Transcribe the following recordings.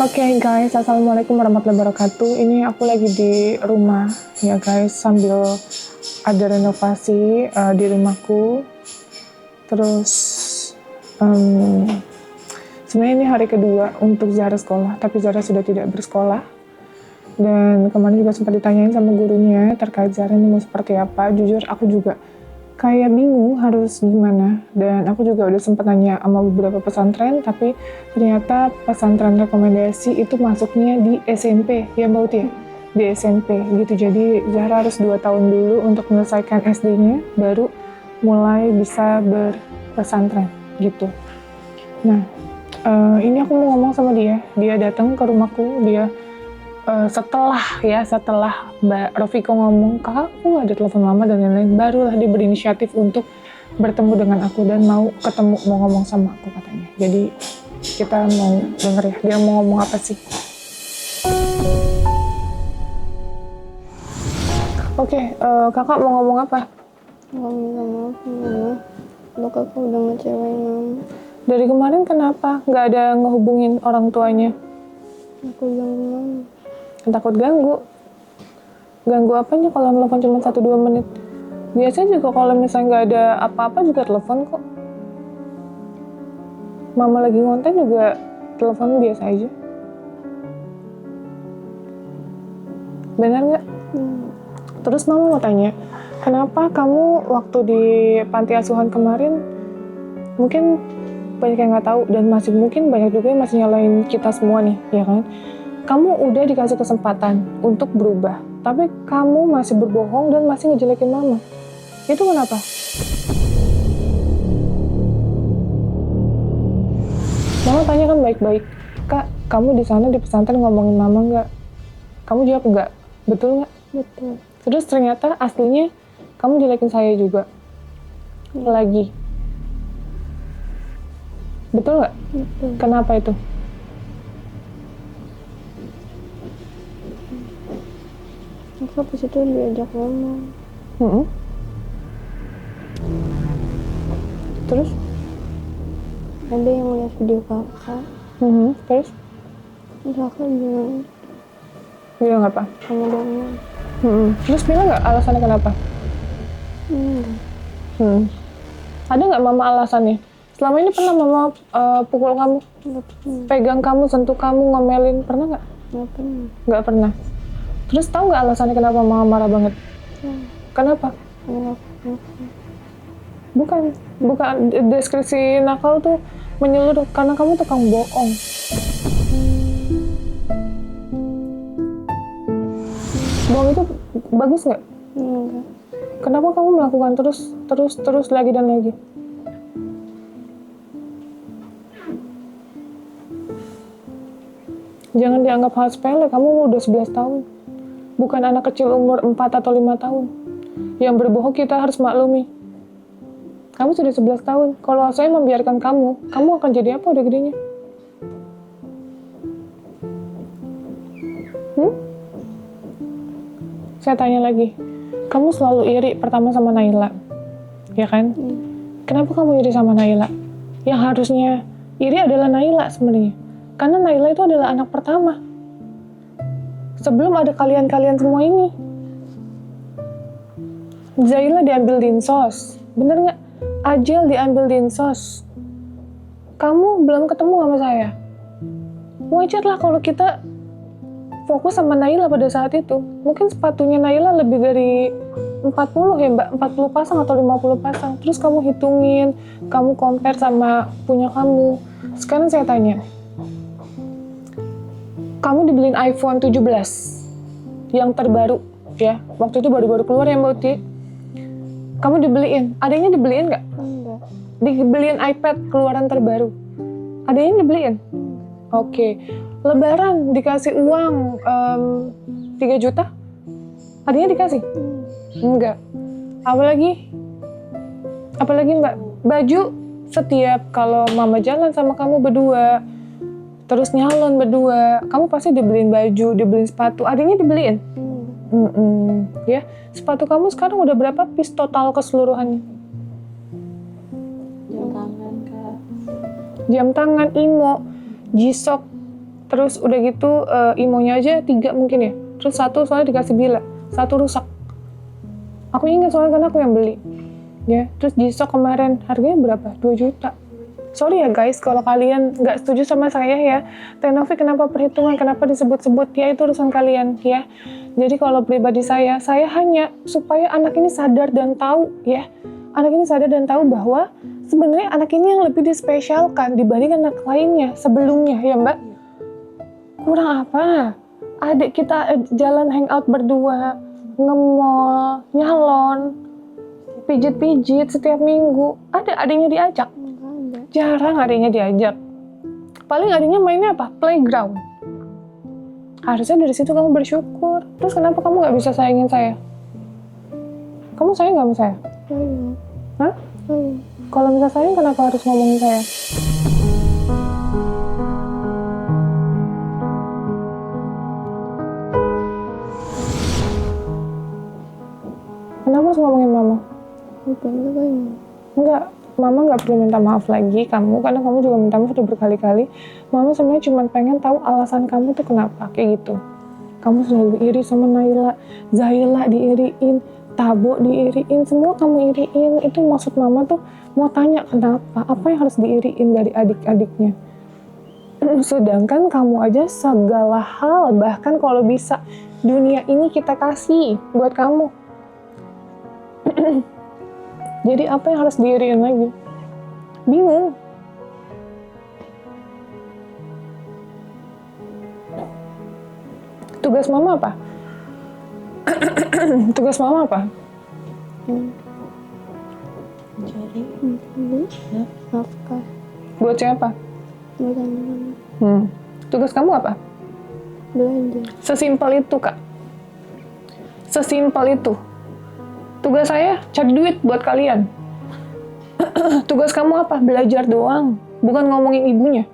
Oke guys, assalamualaikum warahmatullahi wabarakatuh. Ini aku lagi di rumah ya guys, sambil ada renovasi di rumahku. Terus sebenarnya ini hari kedua untuk Zahra sekolah, tapi Zahra sudah tidak bersekolah. Dan kemarin juga sempat ditanyain sama gurunya terkait Zahra ini mau seperti apa. Jujur aku juga kayak bingung harus gimana, dan aku juga udah sempat nanya sama beberapa pesantren, tapi ternyata pesantren rekomendasi itu masuknya di SMP ya Mbak Uti ya? Di SMP gitu. Jadi Zahra harus 2 tahun dulu untuk menyelesaikan SD-nya baru mulai bisa berpesantren gitu. Nah ini aku mau ngomong sama dia datang ke rumahku, setelah Mbak Rofiko ngomong, kakak aku nggak ada telepon mama dan lain-lain, barulah dia berinisiatif untuk bertemu dengan aku dan mau ketemu, mau ngomong sama aku katanya. Jadi kita mau denger ya, dia mau ngomong apa sih. Oke, kakak mau ngomong apa? Mau minta maaf mama, kalau kakak udah ngecewain mama. Dari kemarin kenapa nggak ada ngehubungin orang tuanya? Aku ganggu mama. Takut ganggu. Ganggu apanya kalau nelfon cuma 1-2 menit? Biasanya juga kalau misalnya nggak ada apa-apa juga telepon kok. Mama lagi ngonten juga telepon biasa aja. Benar nggak? Terus mama mau tanya, kenapa kamu waktu di panti asuhan kemarin mungkin banyak yang nggak tahu, dan masih mungkin banyak juga yang masih nyalain kita semua nih, ya kan? Kamu udah dikasih kesempatan untuk berubah, tapi kamu masih berbohong dan masih ngejelekin mama. Itu kenapa? Mama tanya kan baik-baik, Kak, kamu di sana di pesantren ngomongin mama nggak? Kamu jawab nggak? Betul nggak? Betul. Terus ternyata aslinya kamu jelekin saya juga. Lagi. Betul nggak? Betul. Kenapa itu? Kakak pas itu diajak ngomong. Terus? Ada yang lihat video kakak. Terus? Kakak Bilang apa? kamu doang. Terus bilang nggak alasannya kenapa? Ada nggak mama alasannya? Selama ini pernah mama pukul kamu? Nggak pernah. Pegang kamu, sentuh kamu, ngomelin, pernah nggak? Nggak pernah. Nggak pernah. Terus tahu nggak alasannya kenapa mama marah banget? Kenapa? Bukan deskripsi nakal tuh menyeluruh, karena kamu tukang bohong. Bohong itu bagus nggak? Enggak. Kenapa kamu melakukan terus lagi dan lagi? Jangan dianggap hal sepele, kamu udah 11 tahun. Bukan anak kecil umur 4 atau 5 tahun. Yang berbohong kita harus maklumi. Kamu sudah 11 tahun. Kalau saya membiarkan kamu akan jadi apa udah gedenya? Saya tanya lagi. Kamu selalu iri pertama sama Naila. Ya kan? Kenapa kamu iri sama Naila? Yang harusnya iri adalah Naila sebenarnya. Karena Naila itu adalah anak pertama. Sebelum ada kalian-kalian semua ini. Zaila diambil dinsos. Bener nggak? Ajel diambil dinsos. Kamu belum ketemu sama saya. Wajar lah kalau kita fokus sama Naila pada saat itu. Mungkin sepatunya Naila lebih dari 40 ya mbak, 40 pasang atau 50 pasang. Terus kamu hitungin, kamu compare sama punya kamu. Sekarang saya tanya, kamu dibeliin iPhone 17 yang terbaru ya, waktu itu baru-baru keluar ya Mbak Uti. Kamu dibeliin, adanya dibeliin nggak? Enggak. Dibeliin iPad keluaran terbaru, adanya dibeliin? Oke. Lebaran dikasih uang 3 juta, adanya dikasih? Enggak. Apalagi mbak, baju setiap kalau mama jalan sama kamu berdua, terus nyalon berdua, kamu pasti dibeliin baju, dibeliin sepatu, adanya dibeliin? Ya, sepatu kamu sekarang udah berapa piece total keseluruhannya? Jam tangan kak. Jam tangan, Imo, G-Shock, Terus udah gitu imonya aja 3 mungkin ya. Terus 1 soalnya dikasih bila, 1 rusak. Aku ingat soalnya karena aku yang beli. Ya, terus G-Shock kemarin harganya berapa? 2 juta. Sorry ya guys, kalau kalian nggak setuju sama saya ya. Teh Novi kenapa perhitungan, kenapa disebut-sebut, ya itu urusan kalian ya. Jadi kalau pribadi saya hanya supaya anak ini sadar dan tahu ya. Anak ini sadar dan tahu bahwa sebenarnya anak ini yang lebih dispesialkan dibanding anak lainnya sebelumnya ya Mbak. Kurang apa? Adik kita jalan hangout berdua, nge-mall, nyalon, pijit-pijit setiap minggu. Ada adiknya diajak? Jarang adiknya diajak. Paling adiknya mainnya apa? Playground. Harusnya dari situ kamu bersyukur. Terus kenapa kamu nggak bisa sayangin saya? Kamu sayang nggak sama saya? Sayang. Hah? Sayang. Kalau bisa sayang kenapa harus ngomongin saya? Kenapa harus ngomongin mama? Bukan sayang. Enggak, mama nggak perlu minta maaf lagi kamu, karena kamu juga minta maaf udah berkali-kali. Mama sebenarnya cuma pengen tahu alasan kamu tuh kenapa kayak gitu. Kamu selalu iri sama Naila, Zaila diiriin, Tabo diiriin, semua kamu iriin. Itu maksud mama tuh mau tanya kenapa, apa yang harus diiriin dari adik-adiknya. Sedangkan kamu aja segala hal, bahkan kalau bisa dunia ini kita kasih buat kamu. Jadi apa yang harus diiriin lagi? Bingung. Tugas mama apa? Tugas mama apa? Cari nafkah. Buat siapa? Buat anak-anak. Tugas kamu apa? Belajar. Sesimpel itu, Kak. Sesimpel itu. Tugas saya cari duit buat kalian. Tugas kamu apa? Belajar doang, bukan ngomongin ibunya.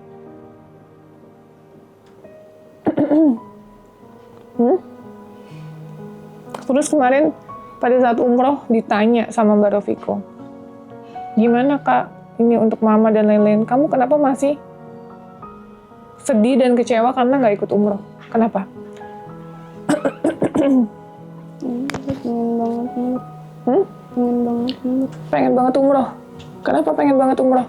Terus kemarin pada saat umroh ditanya sama Mbak Rofiko, gimana Kak ini untuk mama dan lain-lain, kamu kenapa masih sedih dan kecewa karena nggak ikut umroh? Kenapa? Pengen banget umroh. Pengen banget umroh. Pengen banget umroh. Kenapa pengen banget umroh?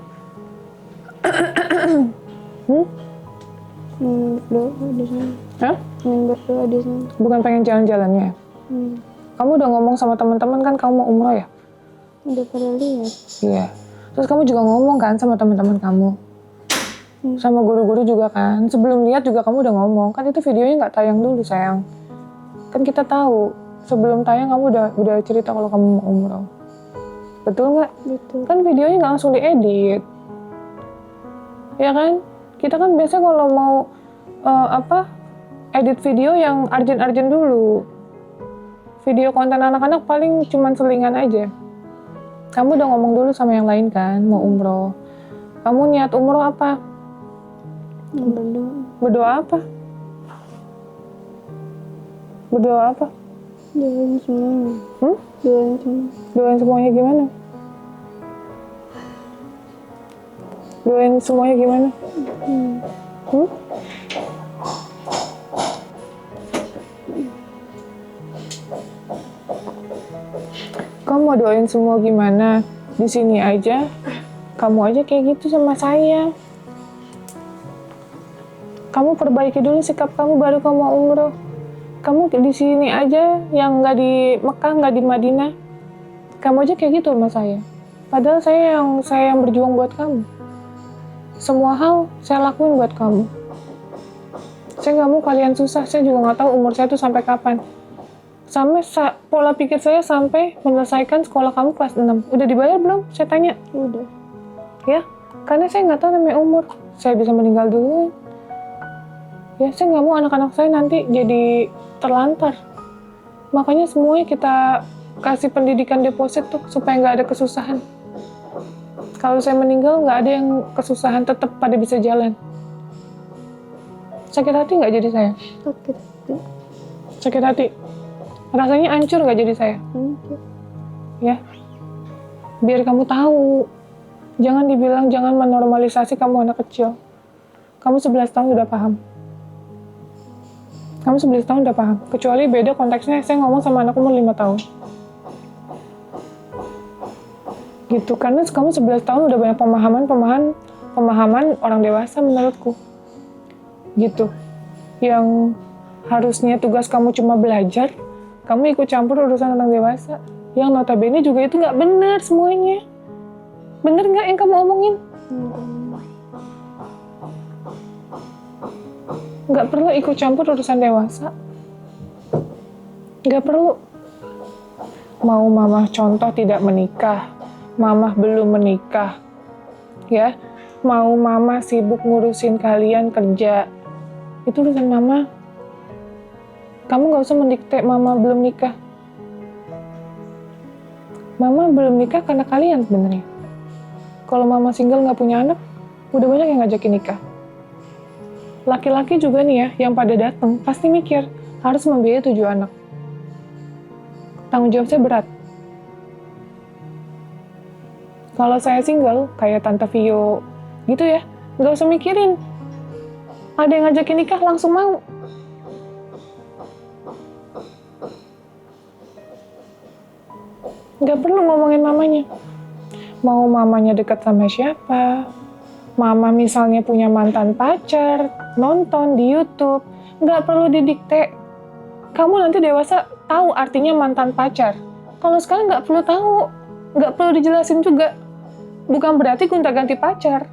Pengen berdoa di sana. Hah? Pengen berdoa di sana. Bukan pengen jalan-jalannya. Kamu udah ngomong sama teman-teman kan kamu mau umroh ya? Udah pada lihat. Iya. Terus kamu juga ngomong kan sama teman-teman kamu? Sama guru-guru juga kan? Sebelum lihat juga kamu udah ngomong. Kan itu videonya nggak tayang dulu sayang. Kan kita tahu. Sebelum tayang kamu udah cerita kalau kamu mau umroh. Betul nggak? Betul. Kan videonya nggak langsung diedit. Ya kan? Kita kan biasanya kalau mau edit video yang urgent-urgent dulu. Video konten anak-anak paling cuman selingan aja. Kamu udah ngomong dulu sama yang lain kan, mau umroh. Kamu niat umroh apa? Berdoa. Berdoa apa? Berdoa apa? Doain semuanya. Doain semua. Doain semuanya gimana? Doain semuanya gimana? Kamu mau doain semua gimana? Di sini aja, kamu aja kayak gitu sama saya. Kamu perbaiki dulu sikap kamu baru kamu mau umroh. Kamu di sini aja, yang nggak di Mekah, nggak di Madinah. Kamu aja kayak gitu sama saya. Padahal saya yang berjuang buat kamu. Semua hal saya lakuin buat kamu. Saya nggak mau kalian susah. Saya juga nggak tahu umur saya tuh sampai kapan. Sampai pola pikir saya sampai menyelesaikan sekolah kamu kelas 6. Udah dibayar belum? Saya tanya. Udah. Ya, karena saya nggak tahu namanya umur. Saya bisa meninggal dulu. Ya, saya nggak mau anak-anak saya nanti jadi terlantar. Makanya semuanya kita kasih pendidikan deposit tuh supaya nggak ada kesusahan. Kalau saya meninggal nggak ada yang kesusahan, tetap pada bisa jalan. Sakit hati nggak jadi saya? Sakit hati. Sakit hati. Rasanya hancur nggak jadi saya? Hancur. Ya, biar kamu tahu. Jangan dibilang, jangan menormalisasi kamu anak kecil. Kamu 11 tahun udah paham. Kamu 11 tahun udah paham. Kecuali beda konteksnya, saya ngomong sama anak umur 5 tahun. Gitu, karena kamu 11 tahun udah banyak pemahaman orang dewasa menurutku. Gitu. Yang harusnya tugas kamu cuma belajar, kamu ikut campur urusan orang dewasa. Yang notabene juga itu nggak benar semuanya. Bener nggak yang kamu omongin? Nggak perlu ikut campur urusan dewasa. Nggak perlu. Mau mama contoh tidak menikah, mama belum menikah, ya. Mau mama sibuk ngurusin kalian kerja, itu urusan mama. Kamu nggak usah mendikte mama belum nikah. Mama belum nikah karena kalian sebenarnya. Kalau mama single nggak punya anak, udah banyak yang ngajakin nikah. Laki-laki juga nih ya, yang pada datang pasti mikir harus membiayai 7 anak. Tanggung jawab saya berat. Kalau saya single, kayak Tante Vio gitu ya, nggak usah mikirin. Ada yang ngajakin nikah langsung mau. Nggak perlu ngomongin mamanya. Mau mamanya dekat sama siapa, mama misalnya punya mantan pacar, nonton di YouTube, nggak perlu didikte. Kamu nanti dewasa tahu artinya mantan pacar. Kalau sekarang nggak perlu tahu, nggak perlu dijelasin juga. Bukan berarti gonta-ganti pacar.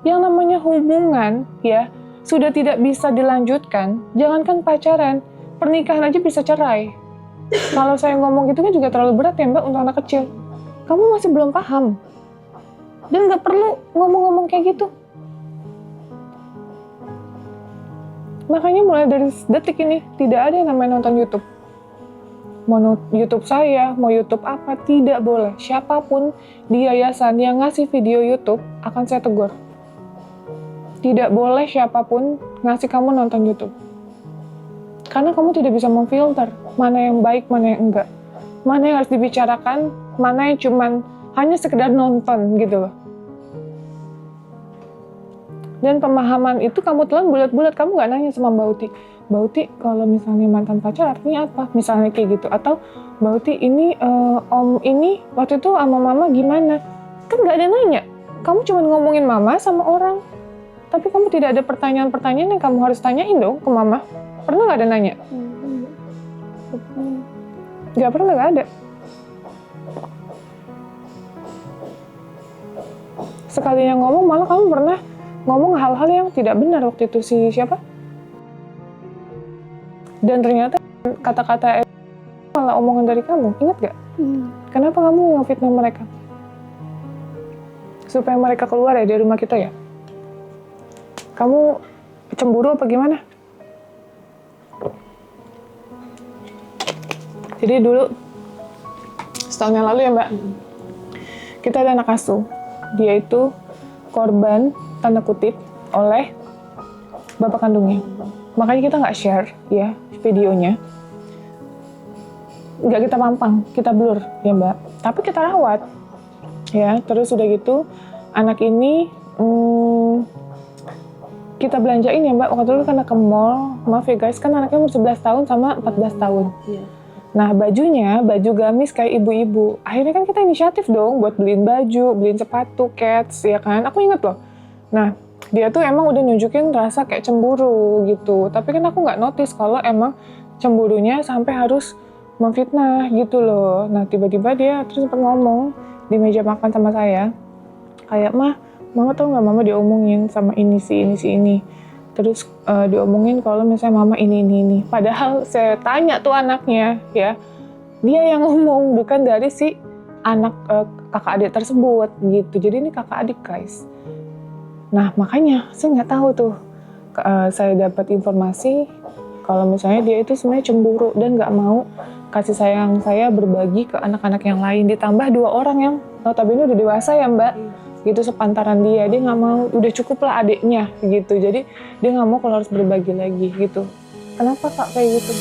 Yang namanya hubungan, ya, sudah tidak bisa dilanjutkan, jangankan pacaran, pernikahan aja bisa cerai. Kalau saya ngomong gitu kan juga terlalu berat ya Mbak untuk anak kecil. Kamu masih belum paham. Dan nggak perlu ngomong-ngomong kayak gitu. Makanya mulai dari detik ini, tidak ada yang namanya nonton YouTube. Mau YouTube saya, mau YouTube apa, tidak boleh. Siapapun di yayasan yang ngasih video YouTube, akan saya tegur. Tidak boleh siapapun ngasih kamu nonton YouTube. Karena kamu tidak bisa memfilter mana yang baik, mana yang enggak. Mana yang harus dibicarakan, mana yang cuman hanya sekedar nonton gitu loh. Dan pemahaman itu kamu telan bulat-bulat, kamu nggak nanya sama Mbak Uti. Mbak Uti, kalau misalnya mantan pacar artinya apa? Misalnya kayak gitu. Atau Mbak Uti, ini om ini waktu itu sama mama gimana? Kan nggak ada nanya. Kamu cuma ngomongin mama sama orang. Tapi kamu tidak ada pertanyaan-pertanyaan yang kamu harus tanyain dong ke mama. Pernah nggak ada nanya? Nggak pernah, nggak ada. Sekalinya ngomong, malah kamu pernah ngomong hal-hal yang tidak benar waktu itu si siapa? Dan ternyata kata-kata malah omongan dari kamu, ingat gak? Kenapa kamu ngefitnah mereka? Supaya mereka keluar ya dari rumah kita ya? Kamu cemburu apa gimana? Jadi dulu, setahun yang lalu ya Mbak, kita ada anak asuh. Dia itu korban, tanda kutip, oleh bapak kandungnya. Makanya kita nggak share ya videonya. Nggak kita pampang, kita blur ya Mbak. Tapi kita rawat. Ya, terus udah gitu, anak ini kita belanjain ya Mbak. Waktu itu karena ke mall, maaf ya guys, kan anaknya umur 11 tahun sama 14 tahun. Nah bajunya, baju gamis kayak ibu-ibu. Akhirnya kan kita inisiatif dong buat beliin baju, beliin sepatu, cats, ya kan. Aku inget loh. Nah, dia tuh emang udah nunjukin rasa kayak cemburu gitu. Tapi kan aku nggak notice kalau emang cemburunya sampai harus memfitnah gitu loh. Nah, tiba-tiba dia terus sempat ngomong di meja makan sama saya. Kayak, Mama tau nggak, Mama diomongin sama ini. Terus diomongin kalau misalnya Mama ini. Padahal saya tanya tuh anaknya, ya. Dia yang ngomong, bukan dari si anak kakak adik tersebut gitu. Jadi ini kakak adik guys. Nah makanya saya nggak tahu tuh, saya dapat informasi kalau misalnya dia itu sebenarnya cemburu dan nggak mau kasih sayang saya berbagi ke anak-anak yang lain. Ditambah 2 orang yang notabene udah dewasa ya Mbak, gitu sepantaran dia nggak mau, udah cukup lah adiknya gitu. Jadi dia nggak mau kalau harus berbagi lagi gitu. Kenapa Kak kayak gitu?